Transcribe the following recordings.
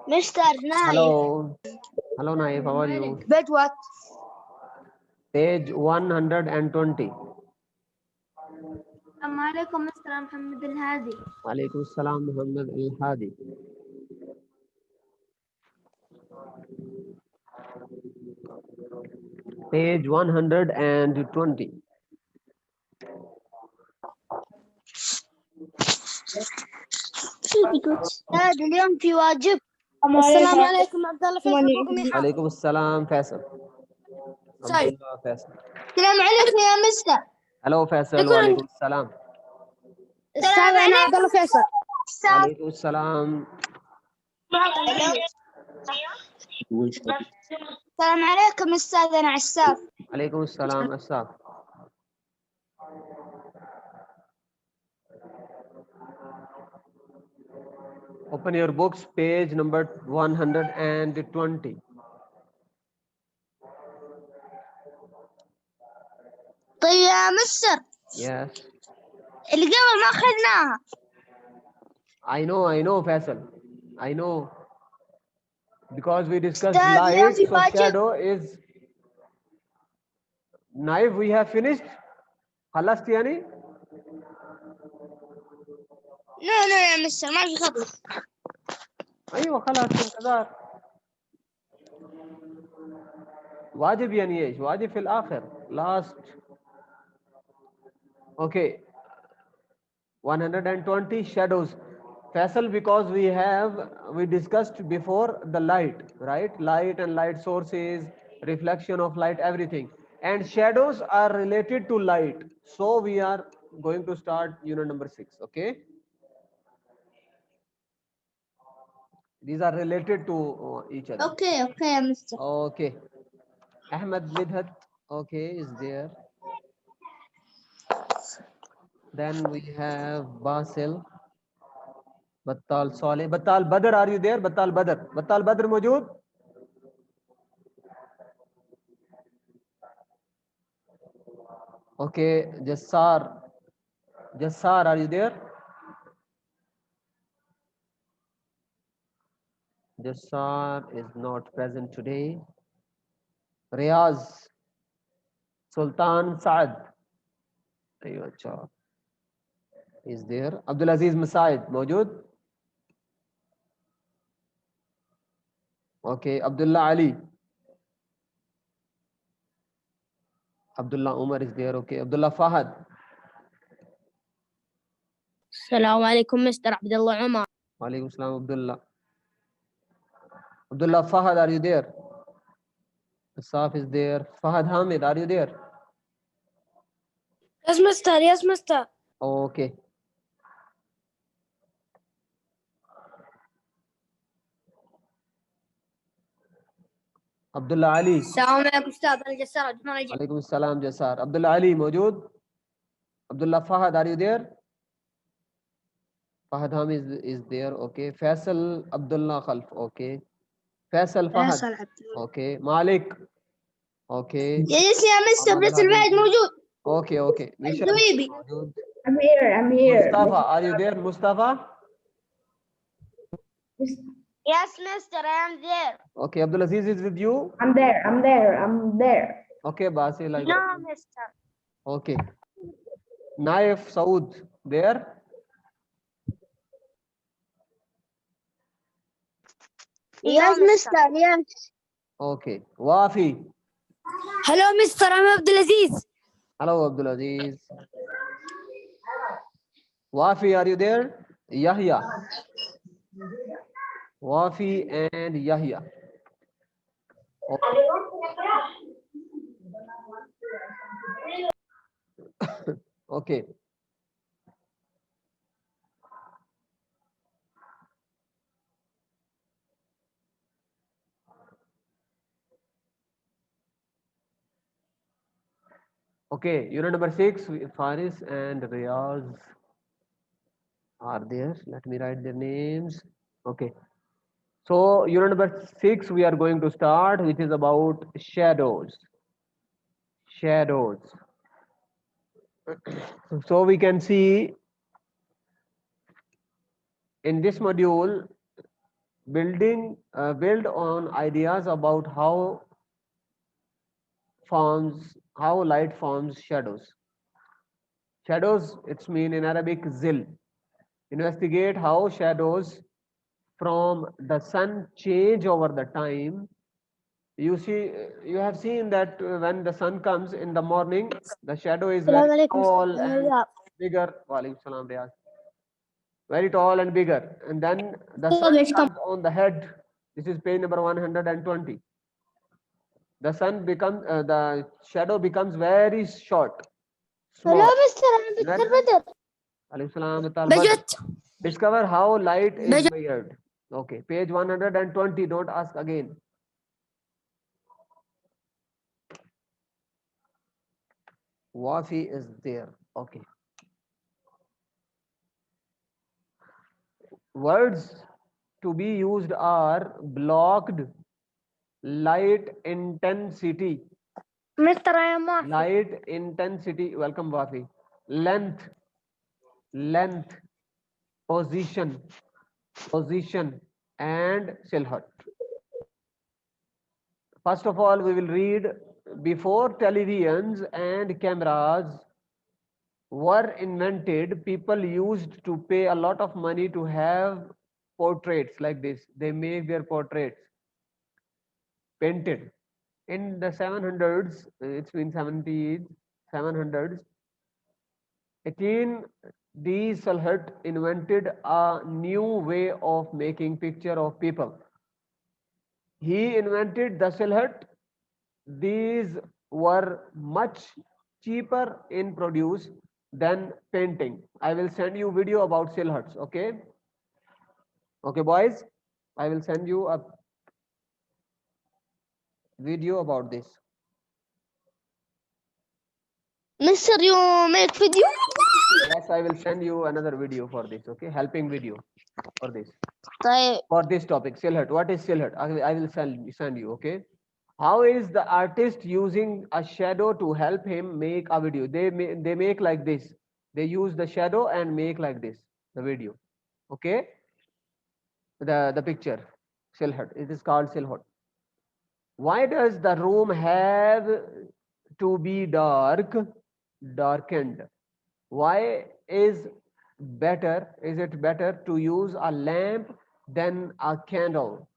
Mr. Naif. Hello. Hello, Naif. How are you? But what? Page 120. السلام عليكم مستر محمد الهادي. Alaikum Assalam, Muhammad Al-Hadi. Page 120. أستاذ اليوم في واجب. السلام عليكم عبد الله فيصل بكم. Alaikum Assalam, Faisal. Abdullah Faisal. السلام عليكم يا مستر. Hello, Faisal. Walaikum Assalam. أستاذ أنا عبد الله فيصل. Alaikum Assalam. السلام عليكم أستاذ أنا عساف. Alaikum Assalam, Asaf. Open your books, page number 120. طيب يا مستر Yes. اللي قبل ما أخذناها. I know, Faisal. I know. Because we discussed Ustad, light, اليوم في so واجب. shadow is. Naif, we have finished. خلصت يعني؟ لا يا مستر ما في خبر. ايوه خلاص انتظار. واجب يعني ايش؟ واجب في الاخر. Last. Okay. 120 shadows. Faisal, because we discussed before the light, right? Light and light sources, reflection of light, everything. And shadows are related to light. So we are going to start unit number 6, okay? These are related to each other. Okay يا مستر. Okay. Ahmed Midhat, okay, is there. Then we have Basil. Battal Saleh. Battal Badr, are you there? Battal Badr. Battal Badr موجود? Okay, Jassar. Jassar, are you there? Jassar is not present today. Riaz. Sultan Saad. Is there. Abdul Aziz Masaid. موجود? Okay, Abdullah Ali. Abdullah Umar is there. Okay, Abdullah Fahad. السلام عليكم مستر عبد الله عمر. Walaikum Assalam, Abdullah. Abdullah Fahad, are you there? Asaf is there. Fahad Hamid, are you there? Yes mister. Okay. Abdullah Ali. السلام عليكم أستاذ أنا جسار عثمان الجيب. Alaikum Assalam, Jassar. Abdullah Ali, موجود? Abdullah Fahad, are you there? Fahad Hamid is there. Okay. Faisal Abdullah Khalf. Okay. Faisal Fahad. Okay. Malik. Okay. يس يا مستر بس الواحد موجود. Okay. Vishal. حبيبي. موجود. I'm here. Mustafa, are you there, Mustafa? Yes mister I am there. Okay. Abdul Aziz is with you? I'm there. Okay, Basil. I got No you. mister. Okay. Naif Saud, there? Yes mister yes. Okay. Wafi. Hello mister I'm Abdul Aziz. Hello, Abdul Aziz. Wafi, are you there? Yahya. Wafi and Yahya. Okay. Okay, unit number 6, Faris and Riaz are there. Let me write their names. Okay. So, unit number 6, we are going to start, which is about shadows. Shadows. So, we can see in this module, build on ideas about how light forms shadows. Shadows, it's mean in Arabic zil. Investigate how shadows from the sun change over the time. You see, you have seen that when the sun comes in the morning, the shadow is very السلام عليكم tall أنا and رياض. bigger. Walaikum salam, Riyaz. Very tall and bigger. And then the sun comes on the head. This is page number 120. The shadow becomes very short, لا small. مستر أنا Very, بدر Walaikum salam, Mr. Badr. Discover how light is measured. Okay, page 120. Don't ask again. Wafi is there. Okay. Words to be used are blocked, light intensity, مستر يا مافي light intensity. Welcome, Wafi. Length, length, position, position, and silhouette. First of all, we will read before televisions and cameras were invented, people used to pay a lot of money to have portraits like this. They make their portraits painted. In the 700s, it's been 70s, 700s, 18 D. Salhut invented a new way of making picture of people. He invented the silhouette. These were much cheaper in produce than painting. I will send you video about silhouettes. Okay. Okay, boys. I will send you a video about this. مستر يو ميك فيديو Yes, I will send you another video for this. Okay, helping video for this. طيب For this topic, silhouette. What is silhouette? I will send you. Okay. How is the artist using a shadow to help him make a video? They make like this. They use the shadow and make like this the video. Okay. The picture silhouette. It is called silhouette. Why does the room have to be darkened? Why is it better to use a lamp than a candle?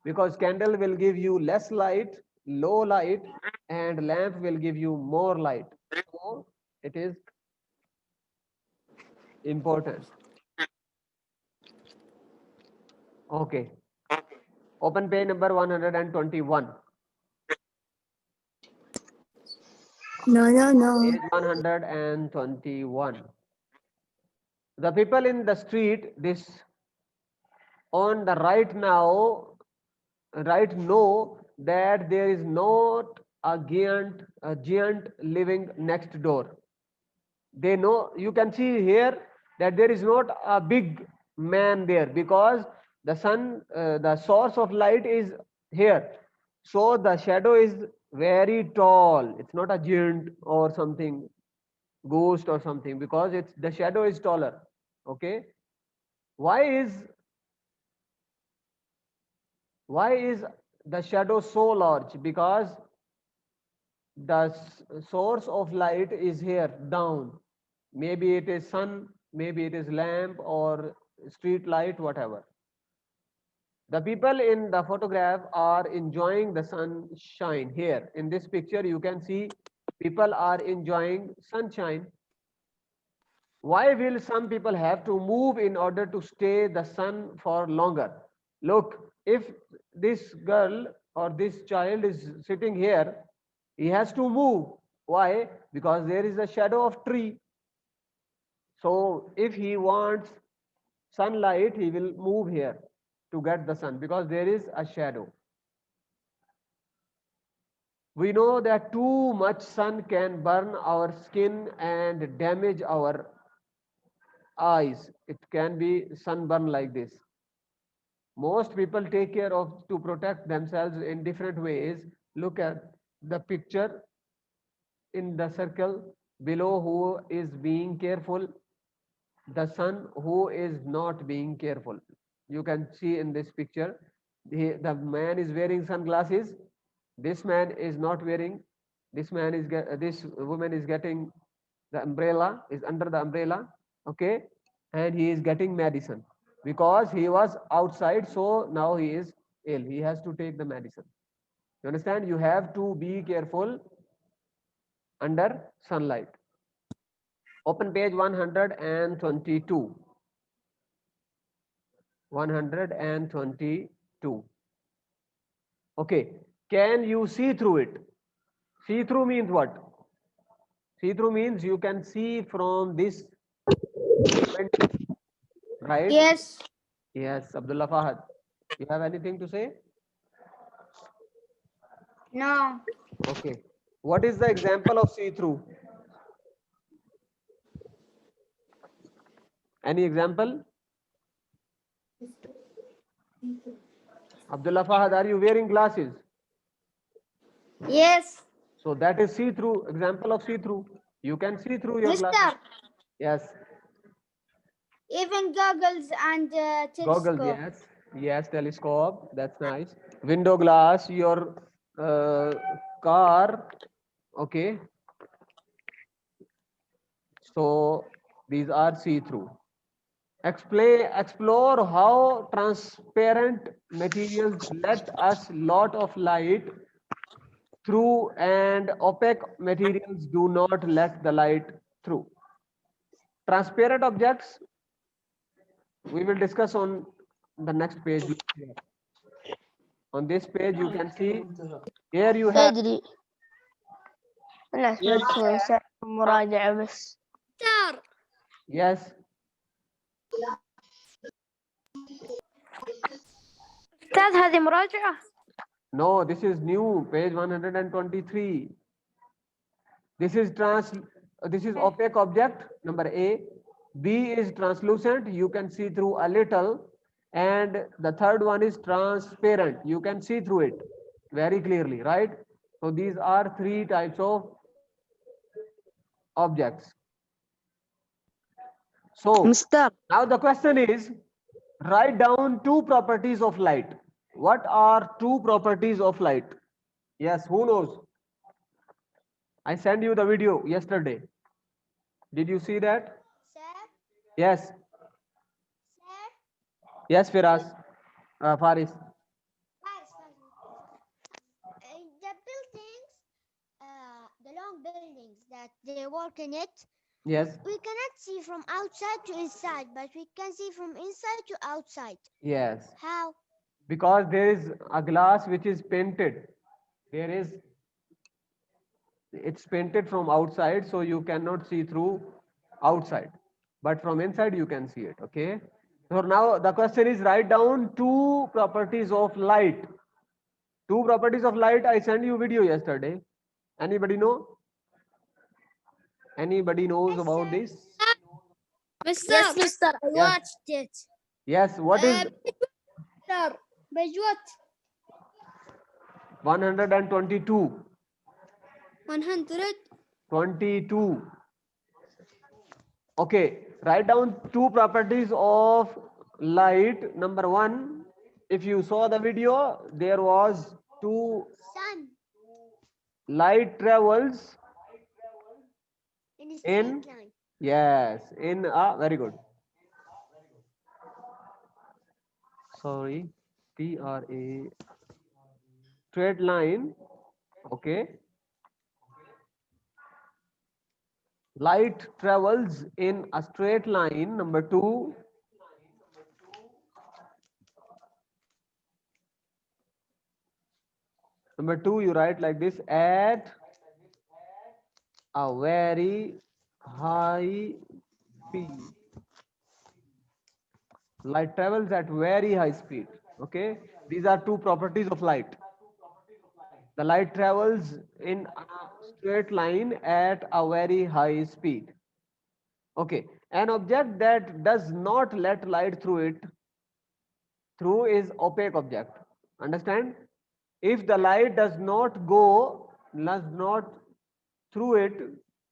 Because candle will give you less light, low light, and lamp will give you more light. So it is important. Okay. Open page number 121. No Page 121. The people in the street, this on the right now, right know that there is not a giant living next door. They know, you can see here that there is not a big man there because the sun, the source of light is here. So the shadow is very tall. It's not a giant or something, ghost or something, because it's the shadow is taller. Okay. Why is the shadow so large? Because the source of light is here down. Maybe it is sun, maybe it is lamp or street light, whatever. The people in the photograph are enjoying the sunshine. Here in this picture you can see people are enjoying sunshine. Why will some people have to move in order to stay the sun for longer? Look, if this girl or this child is sitting here, he has to move. Why? Because there is a shadow of tree. So if he wants sunlight, he will move here to get the sun because there is a shadow. We know that too much sun can burn our skin and damage our eyes. It can be sunburn like this. Most people take care of to protect themselves in different ways. Look at the picture in the circle below. Who is being careful? The son who is not being careful. You can see in this picture, the man is wearing sunglasses. This man is not wearing. This man is this woman is getting the umbrella, is under the umbrella, okay, and he is getting medicine because he was outside, so now he is ill. He has to take the medicine. You understand? You have to be careful under sunlight. Open page 122. 122. Okay. Can you see through it? See through means what? See through means you can see from this window, right? Yes. Yes, Abdullah Fahad. You have anything to say? No. Okay. What is the example of see through? Any example? Abdullah Fahad, are you wearing glasses? Yes. So that is see through, example of see through. You can see through your glasses. Mister. Yes. Even goggles and Goggles, telescope. yes. Yes, telescope. That's nice. Window glass, your car. Okay. So these are see through. Explore how transparent materials let us lot of light through and opaque materials do not let the light through. Transparent objects we will discuss on the next page. On this page you can see here you have تدري أنا سمعت إنسان مراجعة بس. yes. أستاذ هذه مراجعة. No, this is new, page 123. This is opaque object, number A. B is translucent, you can see through a little. And the third one is transparent, you can see through it very clearly, right? So these are three types of objects. So مستر now the question is, write down two properties of light. What are two properties of light? Yes, who knows? I sent you the video yesterday. Did you see that? Sir. Yes. Sir. Yes, Firas. Faris. The buildings, the long buildings that they work in it, Yes. we cannot see from outside to inside, but we can see from inside to outside. Yes. How? Because there is a glass which is painted. It's painted from outside, so you cannot see through outside. But from inside you can see it. Okay. So now the question is, write down two properties of light. Two properties of light. I sent you video yesterday. Anybody know? Anybody knows Yes, about sir. this? Yes, Mister. I Yes. watched it. Yes. What is Sir, page what? 122? 100. 22. Okay, write down two properties of light. Number one, if you saw the video, there was two Sun. light travels In a in, straight line. yes, in a, very good. Sorry, TRA, straight line. Okay. Light travels in a straight line. Number two. Number two, you write like this: at a very high speed. Light travels at very high speed. Okay, these are two properties of light. The light travels in a straight line at a very high speed. Okay, an object that does not let light through is opaque object. Understand? If the light does not through it,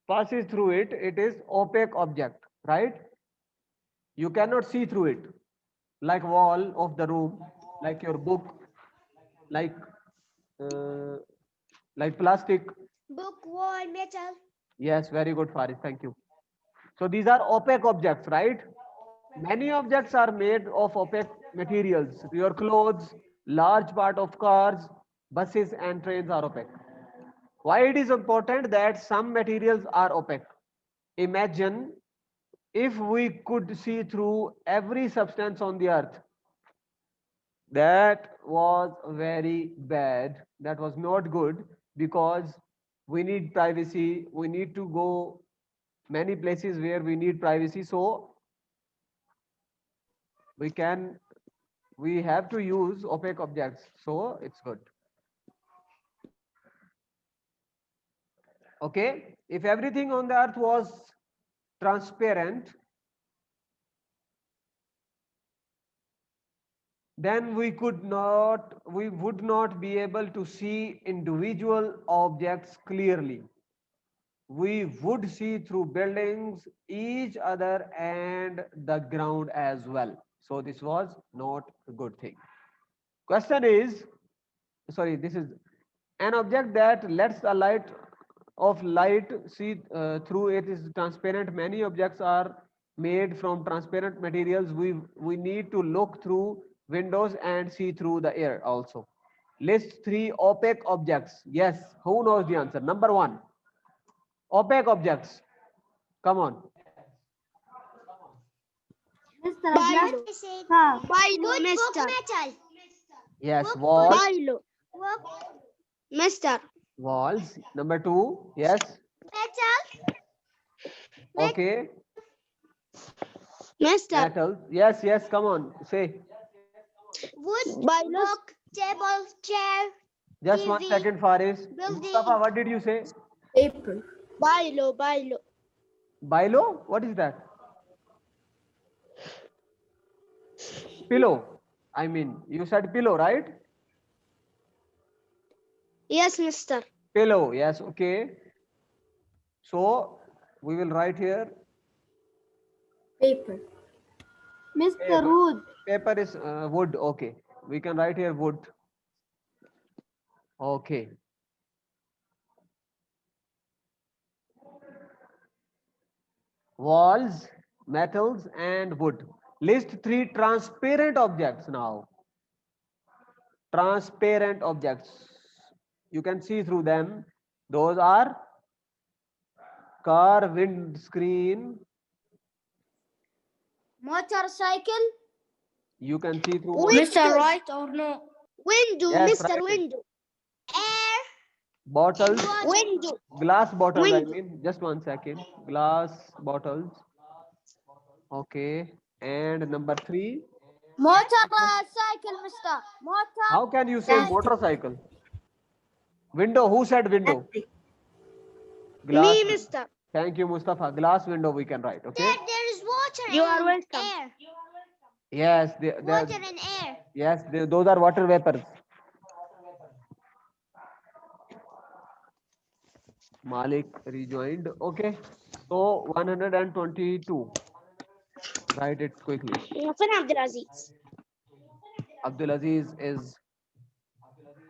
passes through it, it is opaque object, right? You cannot see through it. like wall of the room, like your book, like uh, like plastic. Book, wall, metal. Yes, very good, Faris. Thank you. So these are opaque objects, right? Many objects are made of opaque materials. Your clothes, large part of cars, buses and trains are opaque. Why it is important that some materials are opaque? Imagine if we could see through every substance on the earth. That was very bad. That was not good because we need privacy. We need to go many places where we need privacy. So we can we have to use opaque objects, so it's good. Okay, if everything on the earth was transparent, then we would not be able to see individual objects clearly. We would see through buildings, each other and the ground as well. So this was not a good thing. Question is, sorry, this is an object that lets a light see through it is transparent. Many objects are made from transparent materials. We need to look through windows and see through the air also. List 3 opaque objects. Yes, who knows the answer? Number 1, opaque objects. Come on. Mr. What Abdul, I said. car. Wood, book, metal. Yes, Book, walls. Book, Mister. Walls. Number 2. Yes. metal. Okay. Mister. Metals. Yes, yes. Come on. Say. Wood, Bilos. book, table, chair, Just 1 TV, second, Faris. building. Mustafa, what did you say? Paper. Bailo. Bilo? What is that? Pillow. I mean, you said pillow, right? Yes, mister. Pillow. Yes. Okay. So we will write here. Paper. Mr. Paper. Wood. Paper is wood. Okay. We can write here wood. Okay. Walls, metals, and wood. List 3 transparent objects now. Transparent objects. You can see through them. Those are car windscreen. Motorcycle. You can see through Mister, right or no? Window, Yes, Mister. right. Window. Air. Bottles, Window. glass bottles. I Window. mean, just 1 second. Glass bottles. Okay. And number 3. Motorcycle, mister. Motor. How can you say motorcycle? Window. Who said window? Glass. Me, mister. Thank you, Mustafa. Glass window we can write. Okay. There is water You are and welcome. air. Yes. Water and air. Yes. Those are water vapors. Malik rejoined. Okay. So 122. Write it quickly. Fin Abdulaziz. Abdulaziz is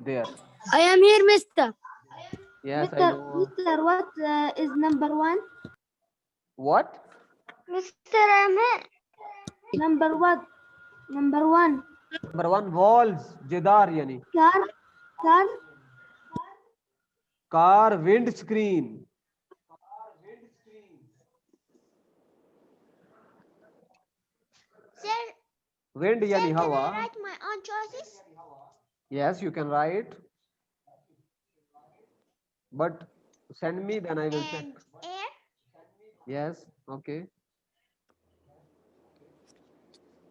there. I am here, mister. Yes, I Mr. know. Mr. What is number 1? What? Mister, I am here. Number what? Number 1. Number 1, walls. Jidar yani. Car. Car windscreen. Sir, Wind yani can I hawa. write my own choices? Yes, you can write. But send me, then I will check. And air. Yes, okay.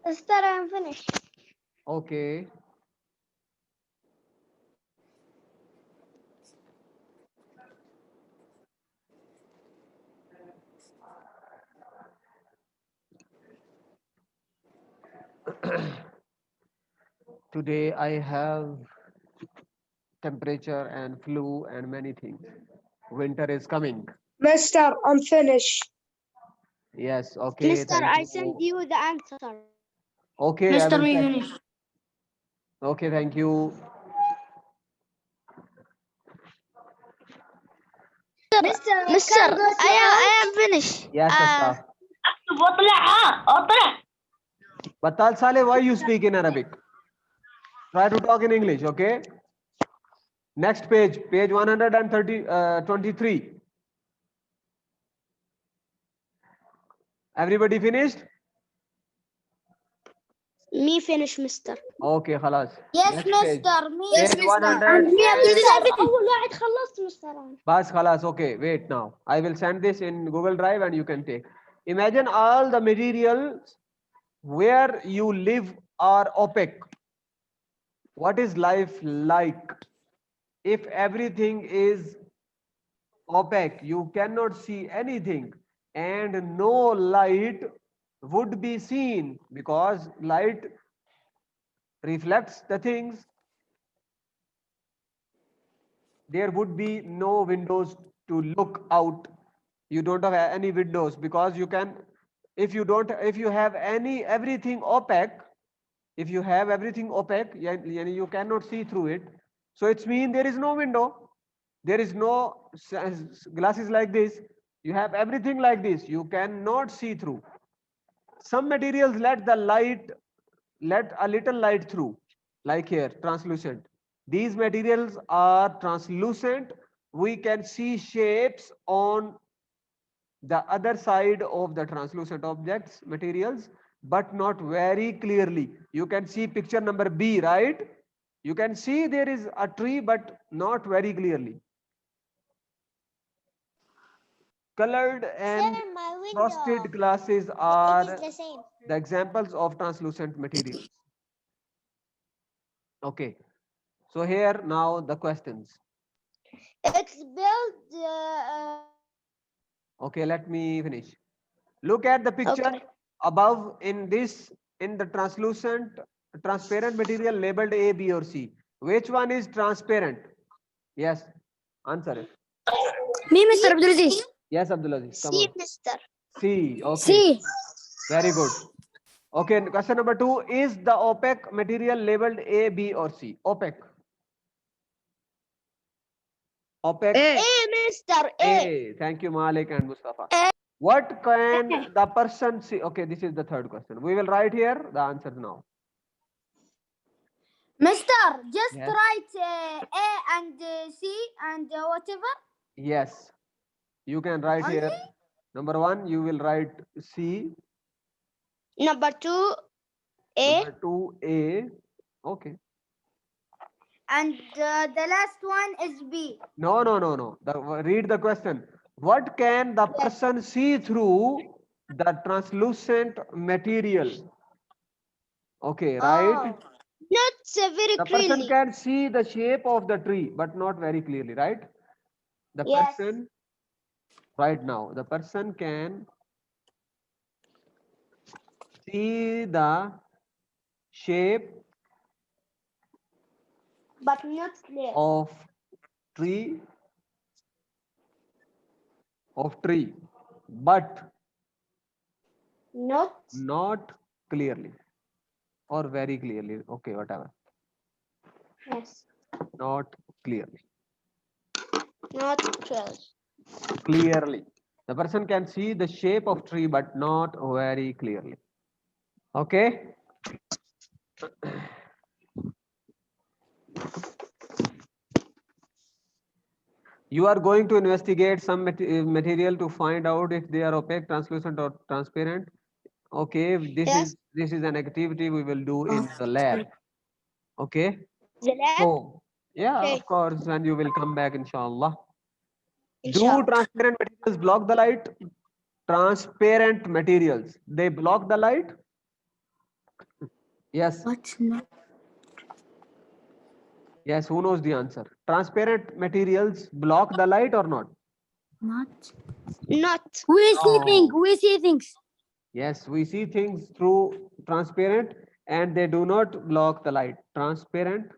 Mister, I am finished. Okay. Today I have temperature and flu and many things. Winter is coming. Mister, I'm finished. Yes, okay. Mister, thank I you. send you the answer. Okay, I Mister, will we check. finished. Okay, thank you. Mister, I am finished. Yes, Ashraf. اطلع. Batal Saleh, why you speak in Arabic? Try to talk in English, okay? Next page, page 123. Everybody finished? Me finish, Mister. Okay, خلاص. Yes, Next page. Mister. Me. Page 100. مستر أول واحد خلصت مستر. Bas khalas, okay, wait now. I will send this in Google Drive and you can take. Imagine all the materials where you live are opaque. What is life like? If everything is opaque, you cannot see anything and no light would be seen because light reflects the things. There would be no windows to look out. You don't have any windows because you can, if you have everything opaque, if you have everything opaque, you cannot see through it. So it's mean there is no window, there is no glasses like this. You have everything like this, you cannot see through. Some materials let a little light through, like here, translucent. These materials are translucent. We can see shapes on the other side of the translucent objects, materials, but not very clearly. You can see picture number B, right? You can see there is a tree, but not very clearly. Colored and Same, my frosted window. glasses It are is the same. the examples of translucent materials. Okay, so here now the questions. It's built. Okay, let me finish. Look at the picture above in the transparent material labeled A, B or C. Which one is transparent? Yes, answer it. Me, Mr. Abdulaziz. Yes, Abdulaziz, come See, on. Mister. C, okay, See. very good. Okay, question number 2, is the opaque material labeled A, B or C? Opaque. Opaque. A, Mister. A. Thank you, Malik and Mustafa. A. What can the person see? Okay, this is the third question. We will write here the answers now. Mister, just Yes. write A and C and whatever. Yes, you can write Only? here. Number 1, you will write C. Number 2, A. Number 2, A. Okay. And the last one is B. No. Read the question. What can the person see through the translucent material? Okay, right? Not very The person clearly. can see the shape of the tree, but not very clearly, right? The Yes. person, right now, the person can see the shape But not clear. of tree, but not clearly or very clearly. Okay, whatever. Yes. Not clearly. Not clearly. Clearly. The person can see the shape of tree, but not very clearly. Okay. You are going to investigate some material to find out if they are opaque, translucent, or transparent. Okay, this is an activity we will do in the lab. Okay. The lab. So yeah, Okay. of course, when you will come back, inshallah. Do Inshallah. transparent materials block the light? Transparent materials, they block the light? Yes. What? No. Yes, who knows the answer? Transparent materials block the light or not? Not. Not. We see No. things. We see things. Yes, we see things through transparent and they do not block the light. Transparent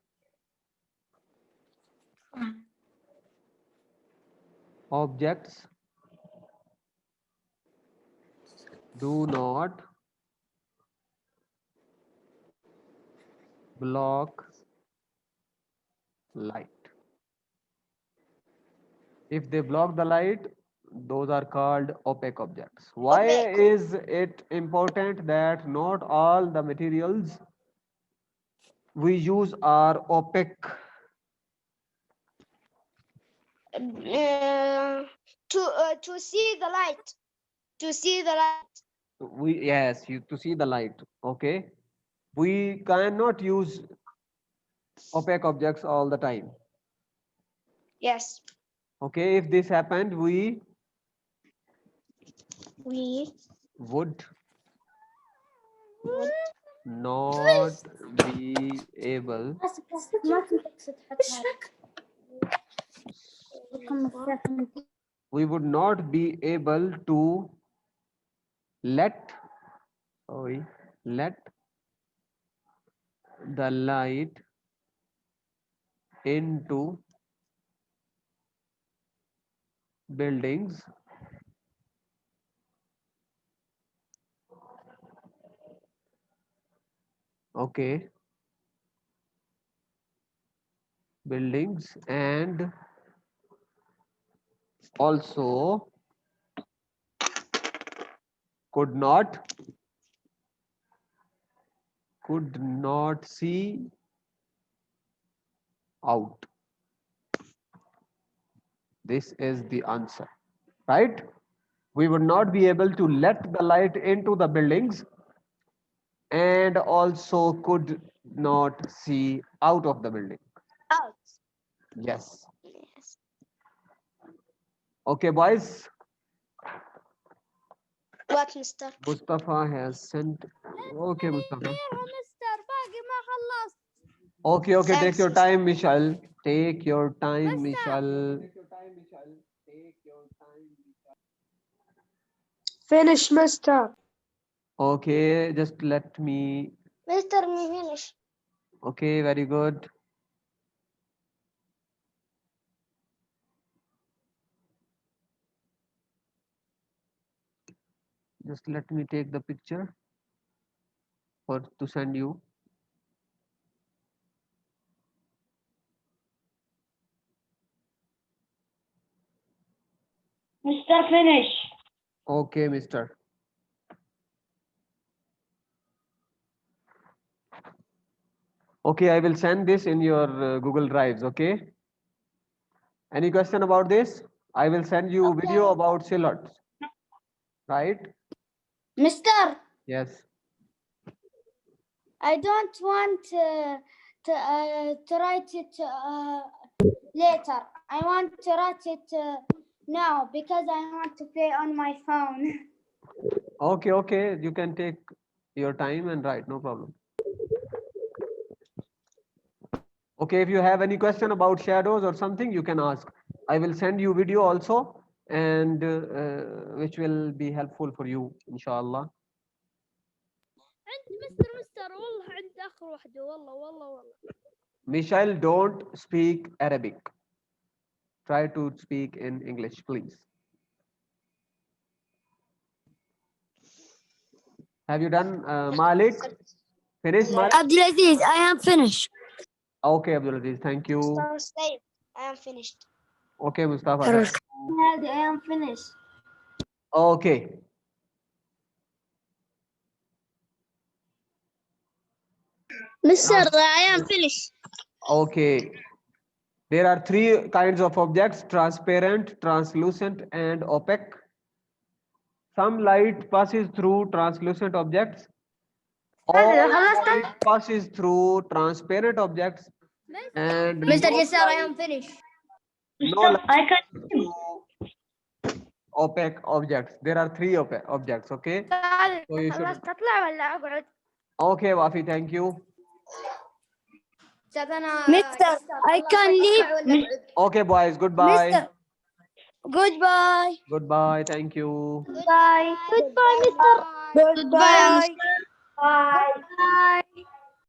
objects do not block light. If they block the light, those are called opaque objects. Why Opaque. is it important that not all the materials we use are opaque? To see the light. To see the light. Yes, to see the light. Okay, we cannot use opaque objects all the time. Yes. Okay, if this happened, we We would would not be able we would not be able to let let the light into buildings okay buildings and also could not see out. This is the answer, right? We would not be able to let the light into the buildings and also could not see out of the building. out. Yes. Yes. Okay, boys. What, Mister? Mustafa has sent. Okay, Mustafa. مستر باقي ما خلصت. Okay, okay. Take Thanks, your Mister. time, Michelle. Take your time, Mister. Michelle. Finish, mister. Okay, just let me. Mister, me finish. Okay, very good. Just let me take the picture for to send you. Mister, finish. Okay, Mister. Okay, I will send this in your Google Drives. Okay. Any question about this? I will send you video about silhouettes. Right? Mister, Yes. I don't want to write it later. I want to write it now because I want to play on my phone. Okay, okay. You can take your time and write. No problem. Okay, if you have any question about shadows or something, you can ask. I will send you video also, and which will be helpful for you, inshallah. عند مستر والله عند آخر واحدة والله. Michelle, don't speak Arabic. Try to speak in English, please. Have you done Malik? Finished, Malik? Abdulaziz, I am finished. Okay, Abdulaziz, thank you. Mister, stay. I am finished. Okay, Mustafa. I am finished. Okay. Mister, I am finished. Okay. There are three kinds of objects: transparent, translucent, and opaque. Some light passes through translucent objects. All light passes through transparent objects. And Mr. no Yassar, I light- am finished. no Mister, light I can. through opaque objects. There are three opaque objects, okay? So you should. خلاص أطلع ولا أقعد؟ Okay, Wafi, thank you. Mister, I can leave. Okay, boys, goodbye. Mister, goodbye. Goodbye, thank you. Goodbye. Goodbye, Mister. Goodbye, Mister. Bye. Bye.